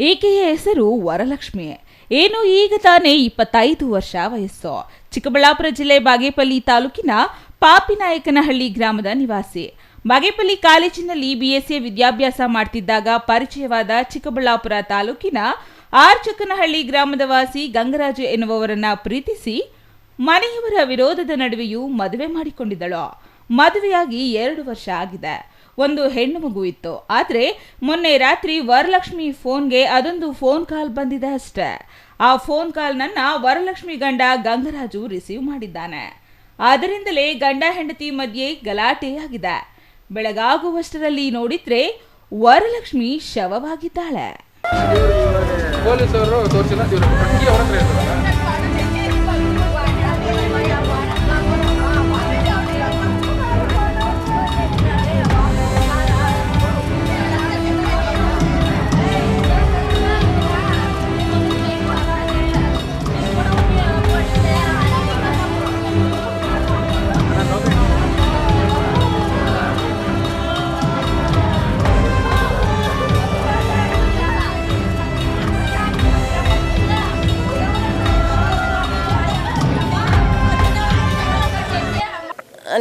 ಈಕೆಯ ಹೆಸರು ವರಲಕ್ಷ್ಮಿ. ಏನು ಈಗ ತಾನೇ 25 ವರ್ಷ ವಯಸ್ಸು. ಚಿಕ್ಕಬಳ್ಳಾಪುರ ಜಿಲ್ಲೆ ಬಾಗೇಪಲ್ಲಿ ತಾಲೂಕಿನ ಪಾಪಿನಾಯಕನಹಳ್ಳಿ ಗ್ರಾಮದ ನಿವಾಸಿ. ಬಾಗೇಪಲ್ಲಿ ಕಾಲೇಜಿನಲ್ಲಿ BSc ವಿದ್ಯಾಭ್ಯಾಸ ಮಾಡ್ತಿದ್ದಾಗ ಪರಿಚಯವಾದ ಚಿಕ್ಕಬಳ್ಳಾಪುರ ತಾಲೂಕಿನ ಆರ್ಚಕನಹಳ್ಳಿ ಗ್ರಾಮದ ವಾಸಿ ಗಂಗರಾಜು ಎನ್ನುವವರನ್ನ ಪ್ರೀತಿಸಿ ಮನೆಯವರ ವಿರೋಧದ ನಡುವೆಯೂ ಮದುವೆ ಮಾಡಿಕೊಂಡಿದ್ದಳು. ಮದುವೆಯಾಗಿ 2 ವರ್ಷ ಆಗಿದೆ. ಒಂದು ಹೆಣ್ಣು ಮಗು ಇತ್ತು. ಆದರೆ ಮೊನ್ನೆ ರಾತ್ರಿ ವರಲಕ್ಷ್ಮಿ ಫೋನ್ಗೆ ಅದೊಂದು ಫೋನ್ ಕಾಲ್ ಬಂದಿದೆ ಅಷ್ಟೇ. ಆ ಫೋನ್ ಕಾಲ್ನನ್ನ ವರಲಕ್ಷ್ಮಿ ಗಂಡ ಗಂಗರಾಜು ರಿಸೀವ್ ಮಾಡಿದ್ದಾನೆ. ಆದ್ದರಿಂದಲೇ ಗಂಡ ಹೆಂಡತಿ ಮಧ್ಯೆ ಗಲಾಟೆಯಾಗಿದೆ. ಬೆಳಗಾಗುವಷ್ಟರಲ್ಲಿ ನೋಡಿದ್ರೆ ವರಲಕ್ಷ್ಮಿ ಶವವಾಗಿದ್ದಾಳೆ.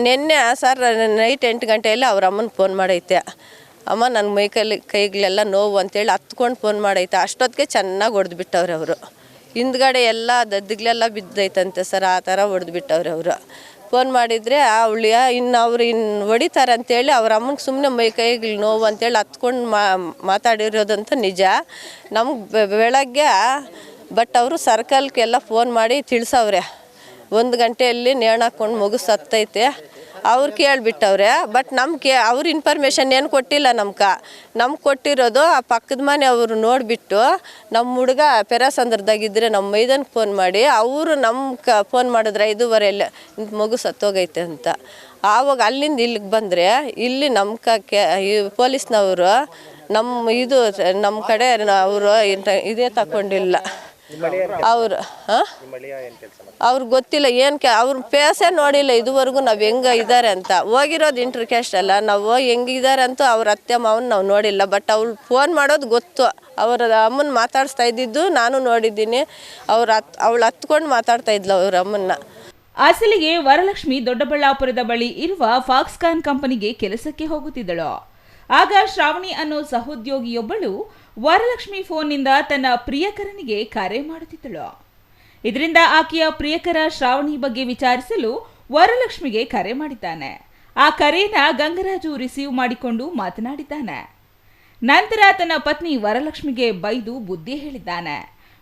ನಿನ್ನೆ ಸರ್ ನೈಟ್ 8 ಗಂಟೆಯಲ್ಲಿ ಅವ್ರ ಅಮ್ಮನ ಫೋನ್ ಮಾಡೈತೆ. ಅಮ್ಮ ನನ್ನ ಕೈಗಳೆಲ್ಲ ನೋವು ಅಂತೇಳಿ ಹತ್ಕೊಂಡು ಫೋನ್ ಮಾಡೈತೆ. ಅಷ್ಟೊತ್ತಿಗೆ ಚೆನ್ನಾಗಿ ಹೊಡೆದ್ಬಿಟ್ಟವ್ರೆ ಅವರು. ಹಿಂದ್ಗಡೆ ಎಲ್ಲ ದದ್ದಿಗಳೆಲ್ಲ ಬಿದ್ದೈತಂತೆ ಸರ್. ಆ ಥರ ಹೊಡೆದ್ಬಿಟ್ಟವ್ರೆ ಅವರು. ಫೋನ್ ಮಾಡಿದರೆ ಅವಳಿಯ ಅವ್ರು ಹೊಡಿತಾರೆ ಅಂತೇಳಿ ಅವ್ರ ಅಮ್ಮನಿಗೆ ಸುಮ್ಮನೆ ಕೈಗಳು ನೋವು ಅಂತೇಳಿ ಹತ್ಕೊಂಡು ಮಾತಾಡಿರೋದಂತ ನಿಜ. ನಮ್ಗೆ ಬೆಳಗ್ಗೆ ಬಟ್ ಅವರು ಸರ್ಕಲ್ಗೆಲ್ಲ ಫೋನ್ ಮಾಡಿ ತಿಳಿಸವ್ರೆ. 1 ಗಂಟೆಯಲ್ಲಿ ನೇಣು ಹಾಕ್ಕೊಂಡು ಮಗು ಸತ್ತೈತೆ ಅವ್ರು ಕೇಳಿಬಿಟ್ಟವ್ರೆ. ಬಟ್ ಅವ್ರ ಇನ್ಫಾರ್ಮೇಷನ್ ಏನು ಕೊಟ್ಟಿಲ್ಲ. ನಮ್ಗೆ ಕೊಟ್ಟಿರೋದು ಆ ಪಕ್ಕದ ಮನೆ ಅವರು ನೋಡಿಬಿಟ್ಟು ನಮ್ಮ ಹುಡುಗ ಪೆರಸಂದ್ರದಾಗಿದ್ದರೆ ನಮ್ಮ ಮೈದನ್ಗೆ ಫೋನ್ ಮಾಡಿ ಅವರು ಫೋನ್ ಮಾಡಿದ್ರೆ 5:15 ಮಗು ಸತ್ತೋಗೈತೆ ಅಂತ. ಆವಾಗ ಅಲ್ಲಿಂದ ಇಲ್ಲಿಗೆ ಬಂದರೆ ಇಲ್ಲಿ ಪೊಲೀಸ್ನವರು ನಮ್ಮ ಕಡೆ ಅವರು ಇದೇ ತಗೊಂಡಿಲ್ಲ. ಅವ್ರಿಗೆ ಗೊತ್ತಿಲ್ಲ ಅವ್ರ ಫೇಸೇ ನೋಡಿಲ್ಲ ಇದುವರೆಗೂ. ನಾವು ಹೆಂಗೆ ಇದ್ದಾರೆ ಅಂತ ಹೋಗಿರೋದು ಇಂಟರ್ಕ್ಯಾಸ್ಟ್ ಅಲ್ಲ. ನಾವು ಹೆಂಗಿದ್ದಾರೆ ಅಂತ ಅವ್ರ ಅತ್ತೆ ಮಾವನ ನಾವು ನೋಡಿಲ್ಲ. ಬಟ್ ಅವ್ಳು ಫೋನ್ ಮಾಡೋದು ಗೊತ್ತು. ಅವರ ಅಮ್ಮನ ಮಾತಾಡಿಸ್ತಾ ಇದ್ದಿದ್ದು ನಾನು ನೋಡಿದ್ದೀನಿ. ಅವಳು ಹತ್ಕೊಂಡು ಮಾತಾಡ್ತಾ ಇದ್ಲು ಅವ್ರ ಅಮ್ಮನ್ನ. ಅಸಲಿಗೆ ವರಲಕ್ಷ್ಮಿ ದೊಡ್ಡಬಳ್ಳಾಪುರದ ಬಳಿ ಇರುವ ಫಾಕ್ಸ್ಕಾನ್ ಕಂಪನಿಗೆ ಕೆಲಸಕ್ಕೆ ಹೋಗುತ್ತಿದ್ದಳು. ಆಗ ಶ್ರಾವಣಿ ಅನ್ನೋ ಸಹೋದ್ಯೋಗಿಯೊಬ್ಬಳು ವರಲಕ್ಷ್ಮಿ ಫೋನ್ನಿಂದ ತನ್ನ ಪ್ರಿಯಕರನಿಗೆ ಕರೆ ಮಾಡುತ್ತಿದ್ದಳು. ಇದರಿಂದ ಆಕೆಯ ಪ್ರಿಯಕರ ಶ್ರಾವಣಿ ಬಗ್ಗೆ ವಿಚಾರಿಸಲು ವರಲಕ್ಷ್ಮಿಗೆ ಕರೆ ಮಾಡಿದ್ದಾನೆ. ಆ ಕರೆಯನ್ನ ಗಂಗರಾಜು ರಿಸೀವ್ ಮಾಡಿಕೊಂಡು ಮಾತನಾಡಿದ್ದಾನೆ. ನಂತರ ತನ್ನ ಪತ್ನಿ ವರಲಕ್ಷ್ಮಿಗೆ ಬೈದು ಬುದ್ಧಿ ಹೇಳಿದ್ದಾನೆ.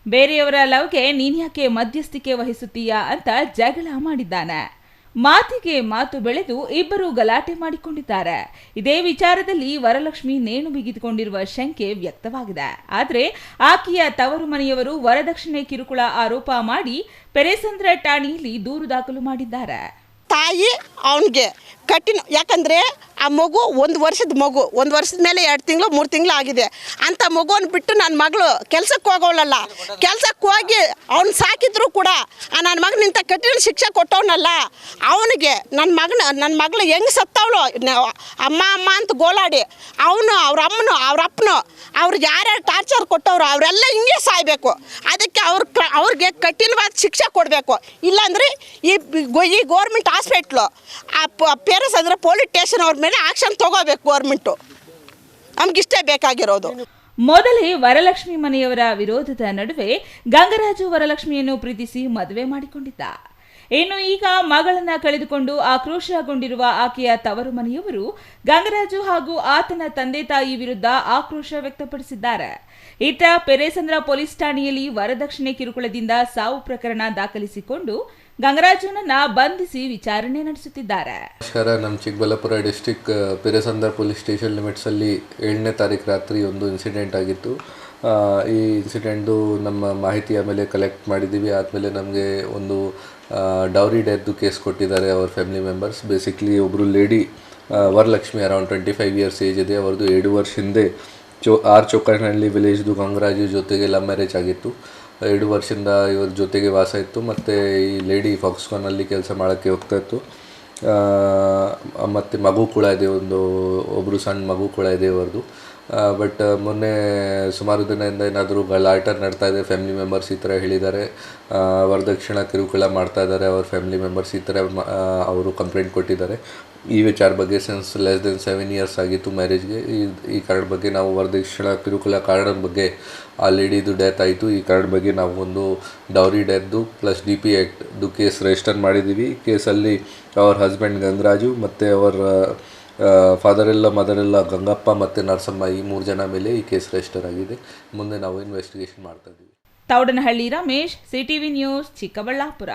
ಬೇರೆಯವರ ಲವ್ಗೆ ನೀನ್ಯಾಕೆ ಮಧ್ಯಸ್ಥಿಕೆ ವಹಿಸುತ್ತೀಯಾ ಅಂತ ಜಗಳ ಮಾಡಿದ್ದಾನೆ. ಮಾತಿಗೆ ಮಾತು ಬೆಳೆದು ಇಬ್ಬರು ಗಲಾಟೆ ಮಾಡಿಕೊಂಡಿದ್ದಾರೆ. ಇದೇ ವಿಚಾರದಲ್ಲಿ ವರಲಕ್ಷ್ಮಿ ನೇಣು ಬಿಗಿದುಕೊಂಡಿರುವ ಶಂಕೆ ವ್ಯಕ್ತವಾಗಿದೆ. ಆದರೆ ಆಕೆಯ ತವರು ಮನೆಯವರು ವರದಕ್ಷಿಣೆ ಕಿರುಕುಳ ಆರೋಪ ಮಾಡಿ ಪೆರೇಸಂದ್ರ ಠಾಣೆಯಲ್ಲಿ ದೂರು ದಾಖಲು ಮಾಡಿದ್ದಾರೆ. ತಾಯಿ ಅವನಿಗೆ ಕಠಿಣ. ಯಾಕಂದರೆ ಆ ಮಗು 1 ವರ್ಷದ ಮಗು, 1 ವರ್ಷದ ಮೇಲೆ 2 ತಿಂಗಳು 3 ತಿಂಗಳು ಆಗಿದೆ. ಅಂಥ ಮಗುವನ್ನು ಬಿಟ್ಟು ನನ್ನ ಮಗಳು ಕೆಲ್ಸಕ್ಕೆ ಹೋಗೋಳಲ್ಲ. ಕೆಲ್ಸಕ್ಕೆ ಹೋಗಿ ಅವ್ನು ಸಾಕಿದ್ರು ಕೂಡ ನನ್ನ ಮಗನಿಂತ ಕಠಿಣ ಶಿಕ್ಷೆ ಕೊಟ್ಟವನಲ್ಲ. ಅವನಿಗೆ ನನ್ನ ಮಗಳು ಹೆಂಗೆ ಸತ್ತವಳು ಅಮ್ಮ ಅಮ್ಮ ಅಂತ ಗೋಳಾಡಿ ಅವನು ಅವ್ರ ಅಪ್ಪನು ಅವ್ರಿಗೆ ಯಾರ್ಯಾರು ಟಾರ್ಚರ್ ಕೊಟ್ಟವರು ಅವರೆಲ್ಲ ಹಿಂಗೆ ಸಾಯಬೇಕು. ಅದಕ್ಕೆ ಅವ್ರಿಗೆ ಕಠಿಣವಾದ ಶಿಕ್ಷೆ ಕೊಡಬೇಕು. ಇಲ್ಲಾಂದರೆ ಈ ಗೋರ್ಮೆಂಟ್ ಹಾಸ್ಪಿಟ್ಲು ಪೇರಸಂದ್ರ ಪೊಲೀಸ್ ಸ್ಟೇಷನ್ ಅವ್ರ ಮೇಲೆ ಆಕ್ಷನ್ ತಗೋಬೇಕು ಗೌರ್ಮೆಂಟು. ನಮ್ಗಿಷ್ಟೇ ಬೇಕಾಗಿರೋದು. ಮೊದಲೇ ವರಲಕ್ಷ್ಮಿ ಮನೆಯವರ ವಿರೋಧದ ನಡುವೆ ಗಂಗರಾಜು ವರಲಕ್ಷ್ಮಿಯನ್ನು ಪ್ರೀತಿಸಿ ಮದುವೆ ಮಾಡಿಕೊಂಡಿದ್ದ. ಇನ್ನು ಈಗ ಮಗಳನ್ನ ಕಳೆದುಕೊಂಡು ಆಕ್ರೋಶಗೊಂಡಿರುವ ಆಕೆಯ ತವರು ಮನೆಯವರು ಗಂಗರಾಜು ಹಾಗೂ ಆತನ ತಂದೆ ತಾಯಿ ವಿರುದ್ಧ ಆಕ್ರೋಶ ವ್ಯಕ್ತಪಡಿಸಿದ್ದಾರೆ. ಇತ್ತ ಪೆರೇಸಂದ್ರ ಪೊಲೀಸ್ ಠಾಣೆಯಲ್ಲಿ ವರದಕ್ಷಿಣೆ ಕಿರುಕುಳದಿಂದ ಸಾವು ಪ್ರಕರಣ ದಾಖಲಿಸಿಕೊಂಡು ಗಂಗರಾಜುನನ್ನ ಬಂಧಿಸಿ ವಿಚಾರಣೆ ನಡೆಸುತ್ತಿದ್ದಾರೆ. ನಮಸ್ಕಾರ. ನಮ್ಮ Chikkaballapura district Peresandra police station ಲಿಮಿಟ್ಸಲ್ಲಿ 7ನೇ ತಾರೀಕು ರಾತ್ರಿ ಒಂದು ಇನ್ಸಿಡೆಂಟ್ ಆಗಿತ್ತು. ಈ ಇನ್ಸಿಡೆಂಟು ನಮ್ಮ ಮಾಹಿತಿಯ ಮೇಲೆ ಕಲೆಕ್ಟ್ ಮಾಡಿದ್ದೀವಿ. ಆದಮೇಲೆ ನಮಗೆ ಒಂದು ಡೌರಿ ಡೆತ್ ಕೇಸ್ ಕೊಟ್ಟಿದ್ದಾರೆ ಅವರ ಫ್ಯಾಮಿಲಿ ಮೆಂಬರ್ಸ್. ಬೇಸಿಕ್ಲಿ ಒಬ್ಬರು lady Varalakshmi around 25 years age ಇದೆ. ಅವ್ರದ್ದು 2 ವರ್ಷ ಹಿಂದೆ ಚೌಕನಹಳ್ಳಿ ವಿಲೇಜ್ದು ಗಂಗರಾಜು ಜೊತೆಗೆ ಲವ್ ಮ್ಯಾರೇಜ್ ಆಗಿತ್ತು. 2 ವರ್ಷದಿಂದ ಇವ್ರ ಜೊತೆಗೆ ವಾಸ ಇತ್ತು. ಮತ್ತು ಈ ಲೇಡಿ ಫಾಕ್ಸ್ಕಾನಲ್ಲಿ ಕೆಲಸ ಮಾಡೋಕ್ಕೆ ಹೋಗ್ತಾಯಿತ್ತು. ಮತ್ತು ಮಗು ಕೂಡ ಇದೆ, ಒಬ್ಬರು ಸಣ್ಣ ಮಗು ಕೂಡ ಇದೆ ಅವ್ರದ್ದು. ಬಟ್ ಮೊನ್ನೆ ಸುಮಾರು ದಿನದಿಂದ ಏನಾದರೂ ಗಲಾಟ ನಡ್ತಾ ಇದೆ, ಫ್ಯಾಮಿಲಿ ಮೆಂಬರ್ಸ್ ಈ ಥರ ಹೇಳಿದ್ದಾರೆ, ವರದಕ್ಷಿಣೆ ಕಿರುಕುಳ ಮಾಡ್ತಾ ಇದ್ದಾರೆ ಅವ್ರ ಫ್ಯಾಮಿಲಿ ಮೆಂಬರ್ಸ್, ಈ ಥರ ಅವರು ಕಂಪ್ಲೇಂಟ್ ಕೊಟ್ಟಿದ್ದಾರೆ. ಈ ವಿಚಾರ ಬಗ್ಗೆ ಸಿನ್ಸ್ ಲೆಸ್ ದೆನ್ 7 years ಆಗಿತ್ತು ಮ್ಯಾರೇಜ್ಗೆ. ಈ ಕಾರಣ ಬಗ್ಗೆ ನಾವು ವರದಕ್ಷಿಣೆ ಕಿರುಕುಳ ಕಾರಣದ ಬಗ್ಗೆ ಆ ಲೇಡಿದು ಡೆತ್ ಆಯಿತು. ಈ ಕಾರಣ ಬಗ್ಗೆ ನಾವು ಒಂದು ಡೌರಿ ಡೆತ್ದು ಪ್ಲಸ್ DP ಆ್ಯಕ್ಟ್ದು ಕೇಸ್ ರಿಜಿಸ್ಟರ್ ಮಾಡಿದ್ದೀವಿ. ಕೇಸಲ್ಲಿ ಅವ್ರ ಹಸ್ಬೆಂಡ್ ಗಂಗರಾಜು ಮತ್ತು ಅವರ ಫಾದರ್ ಎಲ್ಲ ಮದರ್ ಎಲ್ಲ ಗಂಗಪ್ಪ ಮತ್ತು ನರಸಮ್ಮ, ಈ 3 ಜನ ಮೇಲೆ ಈ ಕೇಸ್ ರಿಜಿಸ್ಟರ್ ಆಗಿದೆ. ಮುಂದೆ ನಾವು ಇನ್ವೆಸ್ಟಿಗೇಷನ್ ಮಾಡ್ತಾ ಇದ್ದೀವಿ. Thoudanahalli Ramesh, CTV news, Chikkaballapur.